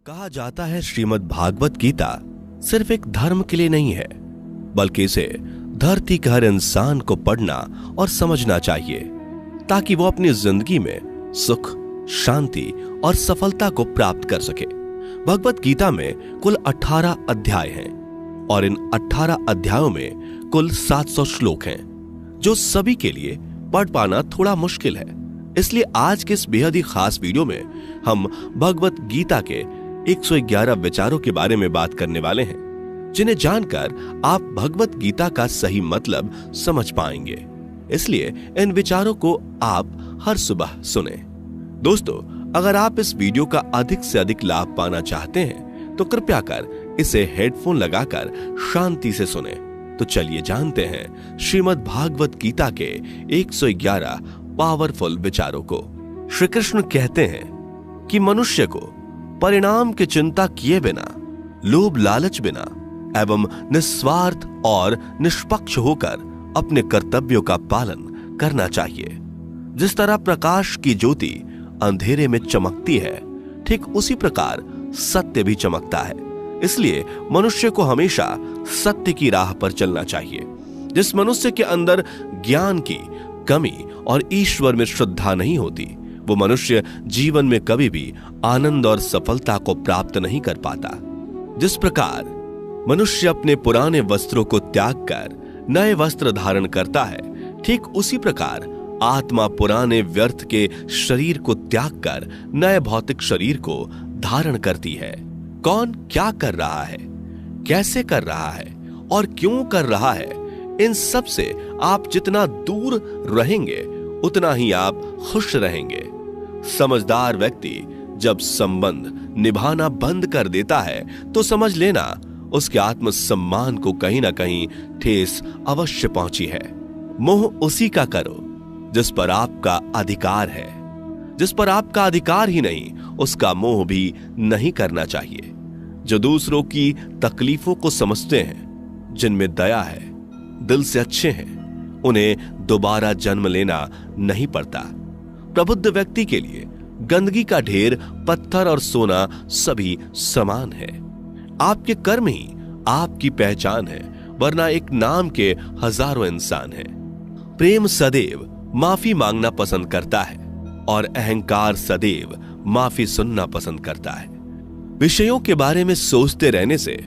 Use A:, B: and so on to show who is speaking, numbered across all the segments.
A: कहा जाता है श्रीमद् भागवत गीता सिर्फ एक धर्म के लिए नहीं है, बल्कि इसे धरती के हर इंसान को पढ़ना और समझना चाहिए ताकि वो अपनी जिंदगी में सुख, शांति और सफलता को प्राप्त कर सके। भगवत गीता में कुल 18 अध्याय हैं और इन 18 अध्यायों में कुल 700 श्लोक हैं, जो सभी के लिए पढ़ पाना थोड़ा मुश्किल है। इसलिए आज के इस बेहद ही खास वीडियो में हम भगवत गीता के 111 विचारों के बारे में बात करने वाले हैं, जिन्हें जानकर आप भगवत गीता का सही मतलब समझ पाएंगे। इसलिए इन विचारों को आप हर सुबह सुने। दोस्तों, अगर आप इस वीडियो का अधिक से अधिक लाभ पाना चाहते हैं तो कृपया कर इसे हेडफोन लगाकर शांति से सुने। तो चलिए जानते हैं श्रीमद् भागवत गीता के 111 पावरफुल विचारों को। श्री कृष्ण कहते हैं कि मनुष्य को परिणाम की चिंता किए बिना, लोभ लालच बिना एवं निस्वार्थ और निष्पक्ष होकर अपने कर्तव्यों का पालन करना चाहिए। जिस तरह प्रकाश की ज्योति अंधेरे में चमकती है, ठीक उसी प्रकार सत्य भी चमकता है। इसलिए मनुष्य को हमेशा सत्य की राह पर चलना चाहिए। जिस मनुष्य के अंदर ज्ञान की कमी और ईश्वर में श्रद्धा नहीं होती, वो मनुष्य जीवन में कभी भी आनंद और सफलता को प्राप्त नहीं कर पाता। जिस प्रकार मनुष्य अपने पुराने वस्त्रों को त्याग कर नए वस्त्र धारण करता है, ठीक उसी प्रकार आत्मा पुराने व्यर्थ के शरीर को त्याग कर नए भौतिक शरीर को धारण करती है। कौन क्या कर रहा है, कैसे कर रहा है और क्यों कर रहा है, इन सब से आप जितना दूर रहेंगे उतना ही आप खुश रहेंगे। समझदार व्यक्ति जब संबंध निभाना बंद कर देता है तो समझ लेना उसके आत्मसम्मान को कहीं ना कहीं ठेस अवश्य पहुंची है। मोह उसी का करो जिस पर आपका अधिकार है। जिस पर आपका अधिकार ही नहीं, उसका मोह भी नहीं करना चाहिए। जो दूसरों की तकलीफों को समझते हैं, जिनमें दया है, दिल से अच्छे हैं, उन्हें दोबारा जन्म लेना नहीं पड़ता। प्रबुद्ध व्यक्ति के लिए गंदगी का ढेर, पत्थर और सोना सभी समान है। आपके कर्म ही आपकी पहचान है, वरना एक नाम के हजारों इंसान हैं। प्रेम सदैव माफी मांगना पसंद करता है और अहंकार सदैव माफी सुनना पसंद करता है। विषयों के बारे में सोचते रहने से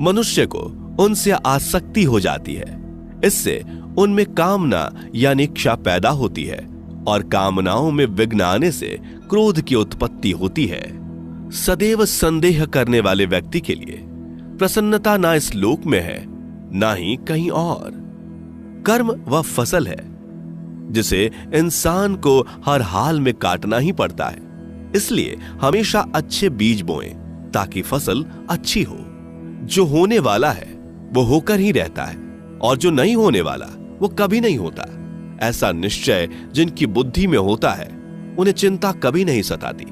A: मनुष्य को उनसे आसक्ति हो जाती है। इससे उनमें कामना यानी इच्छा पैदा होती है और कामनाओं में विघ्न आने से क्रोध की उत्पत्ति होती है। सदैव संदेह करने वाले व्यक्ति के लिए प्रसन्नता ना इस लोक में है, ना ही कहीं और। कर्म वह फसल है जिसे इंसान को हर हाल में काटना ही पड़ता है। इसलिए हमेशा अच्छे बीज बोएं ताकि फसल अच्छी हो। जो होने वाला है वो होकर ही रहता है और जो नहीं होने वाला वो कभी नहीं होता। ऐसा निश्चय जिनकी बुद्धि में होता है, उन्हें चिंता कभी नहीं सताती।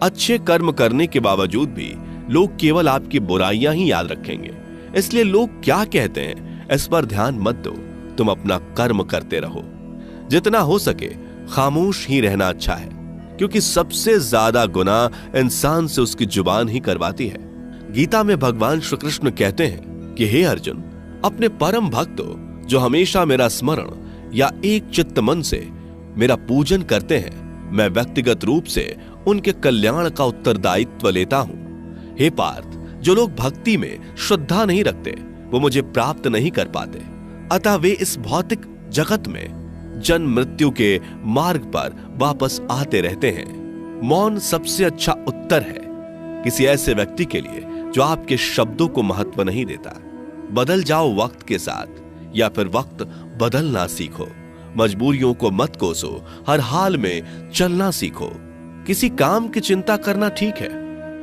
A: अच्छे कर्म करने के बावजूद भी लोग केवल आपकी बुराइयां ही याद रखेंगे। इसलिए लोग क्या कहते हैं इस पर ध्यान मत दो, तुम अपना कर्म करते रहो। जितना हो सके खामोश ही रहना अच्छा है, क्योंकि सबसे ज्यादा गुनाह इंसान से उसकी जुबान ही करवाती है। गीता में भगवान श्री कृष्ण कहते हैं कि हे अर्जुन, अपने परम भक्तों जो हमेशा मेरा स्मरण या एक चित्त मन से मेरा पूजन करते हैं, मैं व्यक्तिगत रूप से उनके कल्याण का उत्तरदायित्व लेता हूं। हे पार्थ, जो लोग भक्ति में श्रद्धा नहीं रखते वो मुझे प्राप्त नहीं कर पाते। अतः वे इस भौतिक जगत में जन्म मृत्यु के मार्ग पर वापस आते रहते हैं। मौन सबसे अच्छा उत्तर है किसी ऐसे व्यक्ति के लिए जो आपके शब्दों को महत्व नहीं देता। बदल जाओ वक्त के साथ, या फिर वक्त बदलना सीखो। मजबूरियों को मत कोसो, हर हाल में चलना सीखो। किसी काम की चिंता करना ठीक है,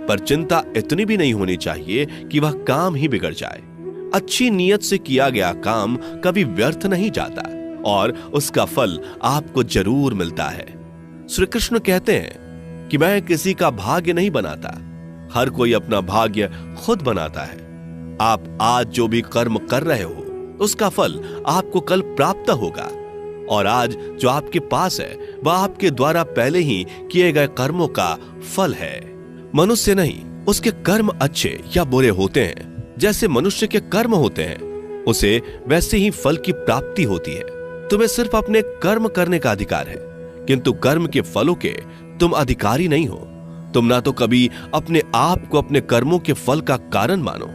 A: पर चिंता इतनी भी नहीं होनी चाहिए कि वह काम ही बिगड़ जाए। अच्छी नीयत से किया गया काम कभी व्यर्थ नहीं जाता और उसका फल आपको जरूर मिलता है। श्री कृष्ण कहते हैं कि मैं किसी का भाग्य नहीं बनाता, हर कोई अपना भाग्य खुद बनाता है। आप आज जो भी कर्म कर रहे हो उसका फल आपको कल प्राप्त होगा, और आज जो आपके पास है वह आपके द्वारा पहले ही किए गए कर्मों का फल है। मनुष्य नहीं, उसके कर्म अच्छे या बुरे होते हैं, जैसे मनुष्य के कर्म होते हैं, उसे वैसे ही फल की प्राप्ति होती है। तुम्हें सिर्फ अपने कर्म करने का अधिकार है, किंतु कर्म के फलों के तुम अधिकारी नहीं हो। तुम ना तो कभी अपने आप को अपने कर्मों के फल का कारण मानो,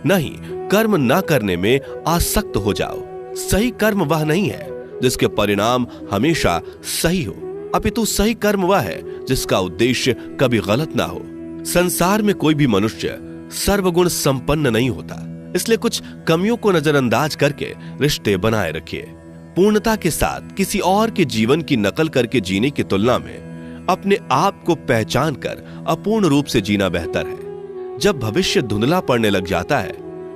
A: न ही कर्म ना करने में आसक्त हो जाओ। सही कर्म वह नहीं है जिसके परिणाम हमेशा सही हो, अपितु सही कर्म वह है जिसका उद्देश्य कभी गलत ना हो। संसार में कोई भी मनुष्य सर्वगुण संपन्न नहीं होता, इसलिए कुछ कमियों को नजरअंदाज करके रिश्ते बनाए रखिए। पूर्णता के साथ किसी और के जीवन की नकल करके जीने की तुलना में अपने आप को पहचान कर अपूर्ण रूप से जीना बेहतर है। जब भविष्य धुंधला पड़ने लग जाता है,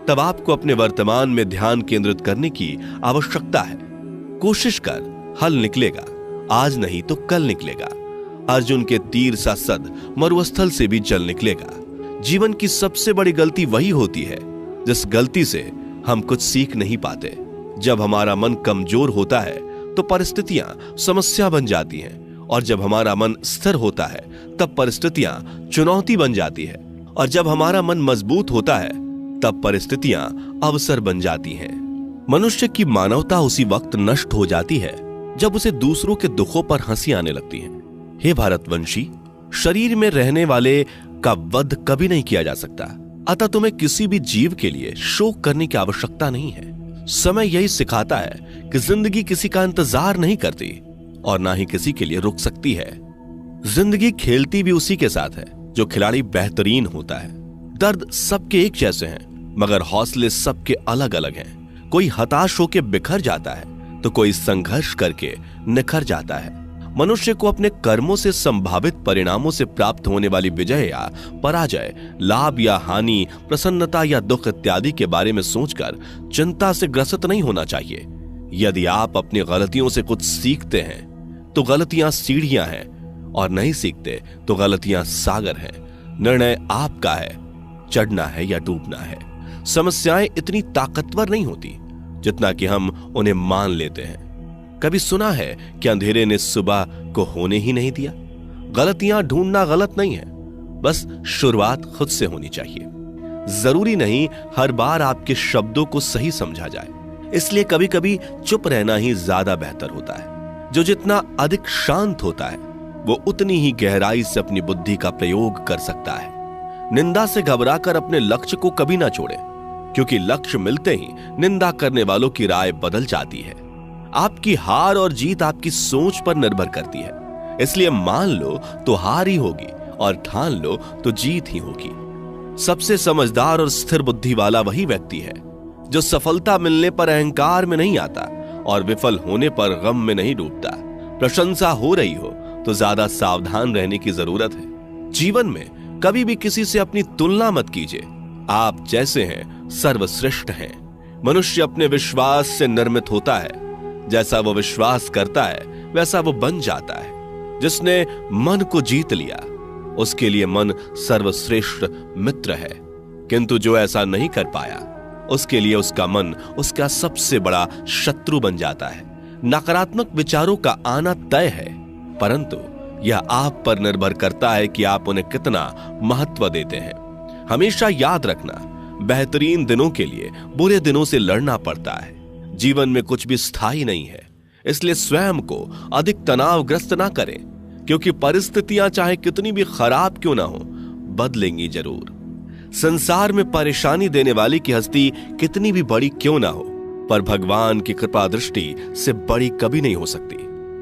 A: तब आपको अपने वर्तमान में ध्यान केंद्रित करने की आवश्यकता है। कोशिश कर, हल निकलेगा, आज नहीं तो कल निकलेगा। अर्जुन के तीर सा सद मरुस्थल से भी जल निकलेगा। जीवन की सबसे बड़ी गलती वही होती है जिस गलती से हम कुछ सीख नहीं पाते। जब हमारा मन कमजोर होता है तो परिस्थितियां समस्या बन जाती हैं, और जब हमारा मन स्थिर होता है तब परिस्थितियां चुनौती बन जाती है, और जब हमारा मन मजबूत होता है तब परिस्थितियां अवसर बन जाती हैं। मनुष्य की मानवता उसी वक्त नष्ट हो जाती है जब उसे दूसरों के दुखों पर हंसी आने लगती है। हे भारतवंशी, शरीर में रहने वाले का वध कभी नहीं किया जा सकता, अतः तुम्हें किसी भी जीव के लिए शोक करने की आवश्यकता नहीं है। समय यही सिखाता है कि जिंदगी किसी का इंतजार नहीं करती और ना ही किसी के लिए रुक सकती है। जिंदगी खेलती भी उसी के साथ है जो खिलाड़ी बेहतरीन होता है। दर्द सबके एक जैसे हैं, मगर हौसले सबके अलग अलग हैं। कोई हताश होकर बिखर जाता है तो कोई संघर्ष करके निखर जाता है। मनुष्य को अपने कर्मों से संभावित परिणामों से प्राप्त होने वाली विजय या पराजय, लाभ या हानि, प्रसन्नता या दुख इत्यादि के बारे में सोचकर चिंता से ग्रसित नहीं होना चाहिए। यदि आप अपनी गलतियों से कुछ सीखते हैं तो गलतियां सीढ़ियां हैं, और नहीं सीखते तो गलतियां सागर हैं। निर्णय आपका है, चढ़ना है या डूबना है। समस्याएं इतनी ताकतवर नहीं होती जितना कि हम उन्हें मान लेते हैं। कभी सुना है कि अंधेरे ने सुबह को होने ही नहीं दिया? गलतियां ढूंढना गलत नहीं है, बस शुरुआत खुद से होनी चाहिए। जरूरी नहीं हर बार आपके शब्दों को सही समझा जाए, इसलिए कभी कभी चुप रहना ही ज्यादा बेहतर होता है। जो जितना अधिक शांत होता है वो उतनी ही गहराई से अपनी बुद्धि का प्रयोग कर सकता है। निंदा से घबराकर अपने लक्ष्य को कभी ना छोड़े, क्योंकि लक्ष्य मिलते ही निंदा करने वालों की राय बदल जाती है। आपकी हार और जीत आपकी सोच पर निर्भर करती है, इसलिए मान लो तो हार ही होगी और ठान लो तो जीत ही होगी। सबसे समझदार और स्थिर बुद्धि वाला वही व्यक्ति है जो सफलता मिलने पर अहंकार में नहीं आता और विफल होने पर गम में नहीं डूबता। प्रशंसा हो रही हो तो ज्यादा सावधान रहने की जरूरत है। जीवन में कभी भी किसी से अपनी तुलना मत कीजिए। आप जैसे हैं सर्वश्रेष्ठ हैं। मनुष्य अपने विश्वास से निर्मित होता है। जैसा वो विश्वास करता है वैसा वो बन जाता है। जिसने मन को जीत लिया उसके लिए मन सर्वश्रेष्ठ मित्र है, किंतु जो ऐसा नहीं कर पाया उसके लिए उसका मन उसका सबसे बड़ा शत्रु बन जाता है। नकारात्मक विचारों का आना तय है, परंतु यह आप पर निर्भर करता है कि आप उन्हें कितना महत्व देते हैं। हमेशा याद रखना, बेहतरीन दिनों के लिए बुरे दिनों से लड़ना पड़ता है। जीवन में कुछ भी स्थायी नहीं है, इसलिए स्वयं को अधिक तनावग्रस्त ना करें, क्योंकि परिस्थितियां चाहे कितनी भी खराब क्यों ना हो, बदलेंगी जरूर। संसार में परेशानी देने वाली की हस्ती कितनी भी बड़ी क्यों ना हो, पर भगवान की कृपा दृष्टि से बड़ी कभी नहीं हो सकती।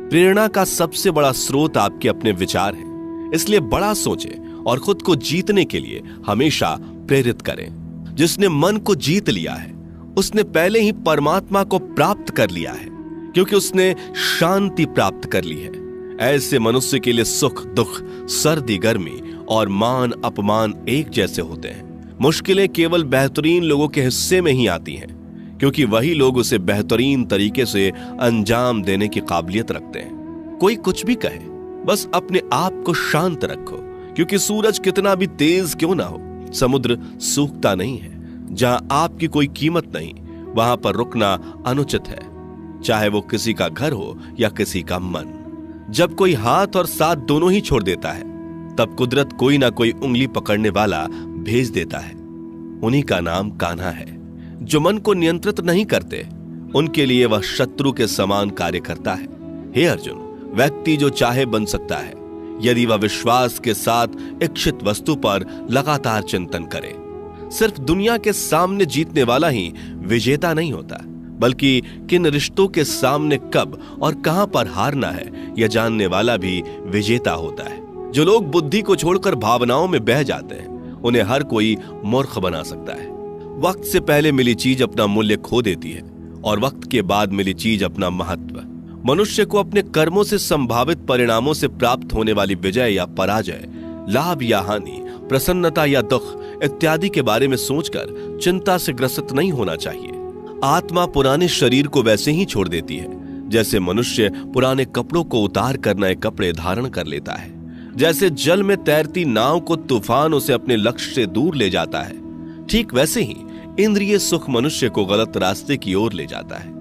A: प्रेरणा का सबसे बड़ा स्रोत आपके अपने विचार हैं, इसलिए बड़ा सोचें और खुद को जीतने के लिए हमेशा प्रेरित करें। जिसने मन को जीत लिया है उसने पहले ही परमात्मा को प्राप्त कर लिया है, क्योंकि उसने शांति प्राप्त कर ली है। ऐसे मनुष्य के लिए सुख दुख, सर्दी गर्मी और मान अपमान एक जैसे होते हैं। मुश्किलें केवल बेहतरीन लोगों के हिस्से में ही आती हैं, क्योंकि वही लोग उसे बेहतरीन तरीके से अंजाम देने की काबिलियत रखते हैं। कोई कुछ भी कहे, बस अपने आप को शांत रखो, क्योंकि सूरज कितना भी तेज क्यों ना हो, समुद्र सूखता नहीं है। जहां आपकी कोई कीमत नहीं, वहां पर रुकना अनुचित है, चाहे वो किसी का घर हो या किसी का मन। जब कोई हाथ और साथ दोनों ही छोड़ देता है तब कुदरत कोई ना कोई उंगली पकड़ने वाला भेज देता है। उन्हीं का नाम कान्हा है। जो मन को नियंत्रित नहीं करते, उनके लिए वह शत्रु के समान कार्य करता है। हे अर्जुन, व्यक्ति जो चाहे बन सकता है यदि वह विश्वास के साथ इच्छित वस्तु पर लगातार चिंतन करे। सिर्फ दुनिया के सामने जीतने वाला ही विजेता नहीं होता, बल्कि किन रिश्तों के सामने कब और कहां पर हारना है यह जानने वाला भी विजेता होता है। जो लोग बुद्धि को छोड़कर भावनाओं में बह जाते हैं, उन्हें हर कोई मूर्ख बना सकता है। वक्त से पहले मिली चीज अपना मूल्य खो देती है और वक्त के बाद मिली चीज अपना महत्व। मनुष्य को अपने कर्मों से संभावित परिणामों से प्राप्त होने वाली विजय या पराजय, लाभ या हानि, प्रसन्नता या दुख इत्यादि के बारे में सोचकर चिंता से ग्रसित नहीं होना चाहिए। आत्मा पुराने शरीर को वैसे ही छोड़ देती है जैसे मनुष्य पुराने कपड़ों को उतार कर नए कपड़े धारण कर लेता है। जैसे जल में तैरती नाव को तूफान उसे अपने लक्ष्य से दूर ले जाता है, ठीक वैसे ही इंद्रिय सुख मनुष्य को गलत रास्ते की ओर ले जाता है।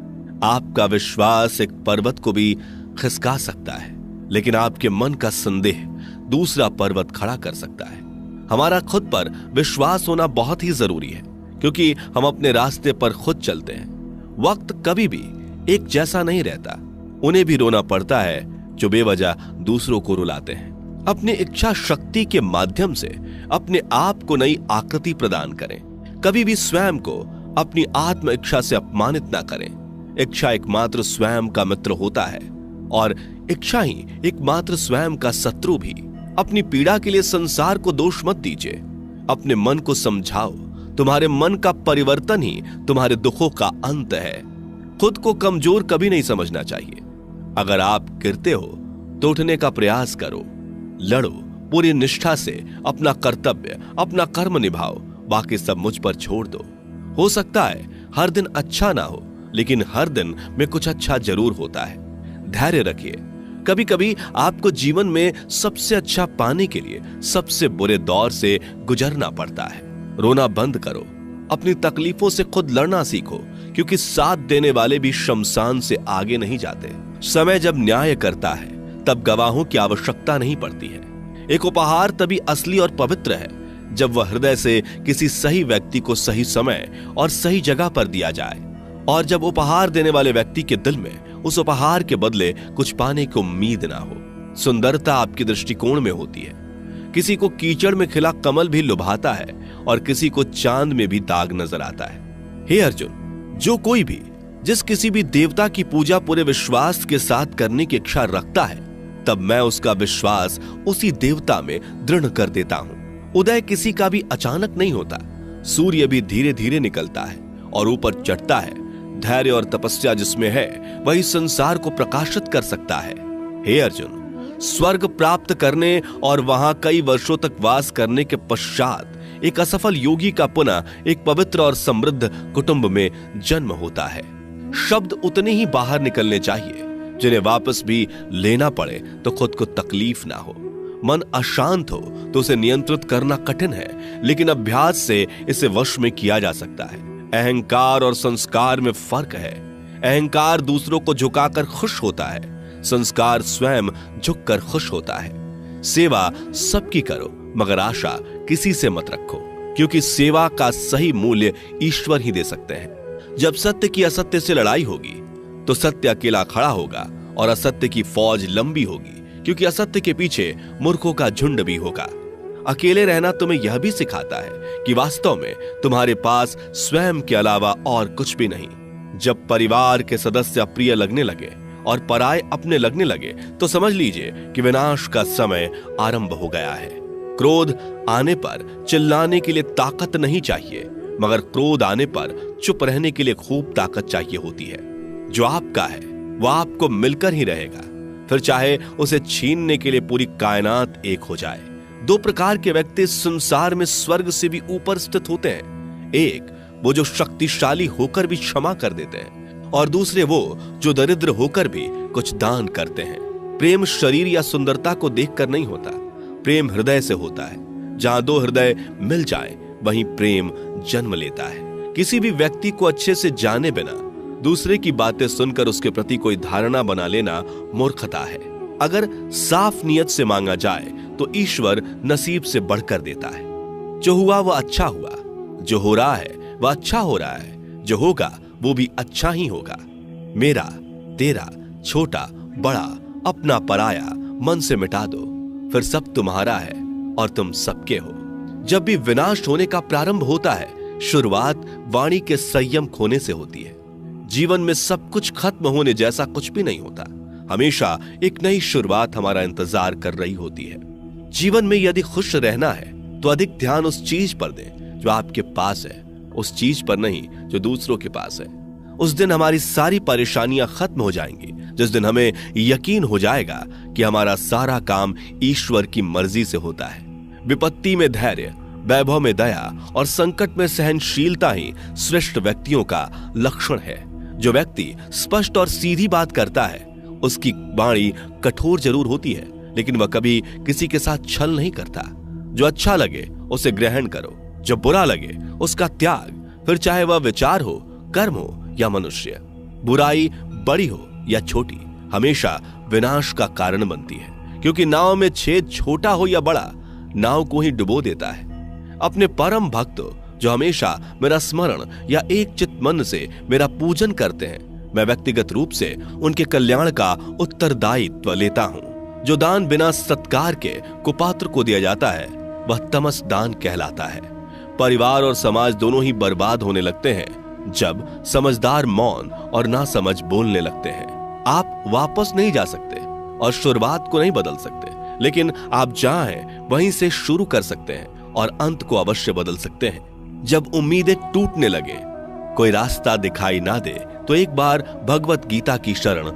A: आपका विश्वास एक पर्वत को भी खिसका सकता है, लेकिन आपके मन का संदेह दूसरा पर्वत खड़ा कर सकता है। हमारा खुद पर विश्वास होना बहुत ही जरूरी है, क्योंकि हम अपने रास्ते पर खुद चलते हैं। वक्त कभी भी एक जैसा नहीं रहता। उन्हें भी रोना पड़ता है जो बेवजह दूसरों को रुलाते हैं। अपनी इच्छा शक्ति के माध्यम से अपने आप को नई आकृति प्रदान करें। कभी भी स्वयं को अपनी आत्म इच्छा से अपमानित ना करें। इच्छा एकमात्र स्वयं का मित्र होता है और इच्छा ही एकमात्र स्वयं का शत्रु भी। अपनी पीड़ा के लिए संसार को दोष मत दीजिए। अपने मन को समझाओ। तुम्हारे मन का परिवर्तन ही तुम्हारे दुखों का अंत है। खुद को कमजोर कभी नहीं समझना चाहिए। अगर आप गिरते हो तो उठने का प्रयास करो, लड़ो, पूरी निष्ठा से अपना कर्तव्य, अपना कर्म निभाओ। बाकी सब मुझ पर छोड़ दो। हो सकता है हर दिन अच्छा ना हो, लेकिन हर दिन में कुछ अच्छा जरूर होता है। धैर्य रखिए। कभी कभी आपको जीवन में सबसे अच्छा पाने के लिए सबसे बुरे दौर से गुजरना पड़ता है। रोना बंद करो। अपनी तकलीफों से खुद लड़ना सीखो, क्योंकि साथ देने वाले भी शमशान से आगे नहीं जाते। समय जब न्याय करता है तब गवाहों की आवश्यकता नहीं पड़ती है। एक उपहार तभी असली और पवित्र है जब वह हृदय से किसी सही व्यक्ति को सही समय और सही जगह पर दिया जाए, और जब उपहार देने वाले व्यक्ति के दिल में उस उपहार के बदले कुछ पाने की उम्मीद ना हो। सुंदरता आपके दृष्टिकोण में होती है। किसी को कीचड़ में खिला कमल भी लुभाता है और किसी को चांद में भी दाग नजर आता है। हे अर्जुन, जो कोई भी जिस किसी भी देवता की पूजा पूरे विश्वास के साथ करने की इच्छा रखता है, तब मैं उसका विश्वास उसी देवता में दृढ़ कर देता हूं। उदय किसी का भी अचानक नहीं होता। सूर्य भी धीरे धीरे निकलता है और ऊपर चढ़ता है। धैर्य और तपस्या जिसमें है वही संसार को प्रकाशित कर सकता है। हे अर्जुन, स्वर्ग प्राप्त करने और वहां कई वर्षों तक वास करने के पश्चात एक असफल योगी का पुनः एक पवित्र और समृद्ध कुटुंब में जन्म होता है। शब्द उतने ही बाहर निकलने चाहिए जिन्हें वापस भी लेना पड़े तो खुद को तकलीफ ना हो। मन अशांत हो तो उसे नियंत्रित करना कठिन है, लेकिन अभ्यास से इसे वश में किया जा सकता है। अहंकार और संस्कार में फर्क है। अहंकार दूसरों को झुकाकर खुश होता है, संस्कार स्वयं झुककर खुश होता है। सेवा सबकी करो, मगर आशा किसी से मत रखो, क्योंकि सेवा का सही मूल्य ईश्वर ही दे सकते हैं। जब सत्य की असत्य से लड़ाई होगी तो सत्य अकेला खड़ा होगा और असत्य की फौज लंबी होगी, क्योंकि असत्य के पीछे मूर्खों का झुंड भी होगा। अकेले रहना तुम्हें यह भी सिखाता है कि वास्तव में तुम्हारे पास स्वयं के अलावा और कुछ भी नहीं। जब परिवार के सदस्य अप्रिय लगने लगे और पराये अपने लगने लगे तो समझ लीजिए कि विनाश का समय आरंभ हो गया है। क्रोध आने पर चिल्लाने के लिए ताकत नहीं चाहिए, मगर क्रोध आने पर चुप रहने के लिए खूब ताकत चाहिए होती है। जो आपका है वह आपको मिलकर ही रहेगा, फिर चाहे उसे छीनने के लिए पूरी कायनात एक हो जाए। दो प्रकार के व्यक्ति संसार में स्वर्ग से भी ऊपर स्थित होते हैं। एक वो जो शक्तिशाली होकर भी क्षमा कर देते हैं, और दूसरे वो जो दरिद्र होकर भी कुछ दान करते हैं। प्रेम शरीर या सुंदरता को देखकर नहीं होता, प्रेम हृदय से होता है। जहां दो हृदय मिल जाए वहीं प्रेम जन्म लेता है। किसी भी व्यक्ति को अच्छे से जाने बिना दूसरे की बातें सुनकर उसके प्रति कोई धारणा बना लेना मूर्खता है। अगर साफ नियत से मांगा जाए तो ईश्वर नसीब से बढ़कर देता है। जो हुआ वह अच्छा हुआ, जो हो रहा है वह अच्छा हो रहा है, जो होगा वो भी अच्छा ही होगा। मेरा, तेरा, छोटा, बड़ा, अपना, पराया मन से मिटा दो, फिर सब तुम्हारा है और तुम सबके हो। जब भी विनाश होने का प्रारंभ होता है, शुरुआत वाणी के संयम खोने से होती है। जीवन में सब कुछ खत्म होने जैसा कुछ भी नहीं होता। हमेशा एक नई शुरुआत हमारा इंतजार कर रही होती है। जीवन में यदि खुश रहना है तो अधिक ध्यान उस चीज पर दें जो आपके पास है, उस चीज पर नहीं जो दूसरों के पास है। उस दिन हमारी सारी परेशानियां खत्म हो जाएंगी, जिस दिन हमें यकीन हो जाएगा कि हमारा सारा काम ईश्वर की मर्जी से होता है। विपत्ति में धैर्य, वैभव में दया और संकट में सहनशीलता ही श्रेष्ठ व्यक्तियों का लक्षण है। जो व्यक्ति स्पष्ट और सीधी बात करता है, उसकी वाणी कठोर जरूर होती है, लेकिन वह कभी किसी के साथ छल नहीं करता। जो अच्छा लगे उसे ग्रहण करो, जो बुरा लगे उसका त्याग, फिर चाहे वह विचार हो, कर्म हो या मनुष्य। बुराई बड़ी हो या छोटी हमेशा विनाश का कारण बनती है, क्योंकि नाव में छेद छोटा हो या बड़ा, नाव को ही डुबो देता है। अपने परम भक्त जो हमेशा मेरा स्मरण या एक चित्त मन से मेरा पूजन करते हैं, मैं व्यक्तिगत रूप से उनके कल्याण का उत्तरदायित्व लेता हूं। जो दान बिना सत्कार के कुपात्र को दिया जाता है वह तमस दान कहलाता है। परिवार और समाज दोनों ही बर्बाद होने लगते हैं जब समझदार मौन और नासमझ बोलने लगते हैं। आप वापस नहीं जा सकते और शुरुआत को नहीं बदल सकते, लेकिन आप चाहें वहीं से शुरू कर सकते हैं और अंत को अवश्य बदल सकते हैं। जब उम्मीदें टूटने लगे, कोई रास्ता दिखाई ना दे, तो एक बार भगवत गीता की शरण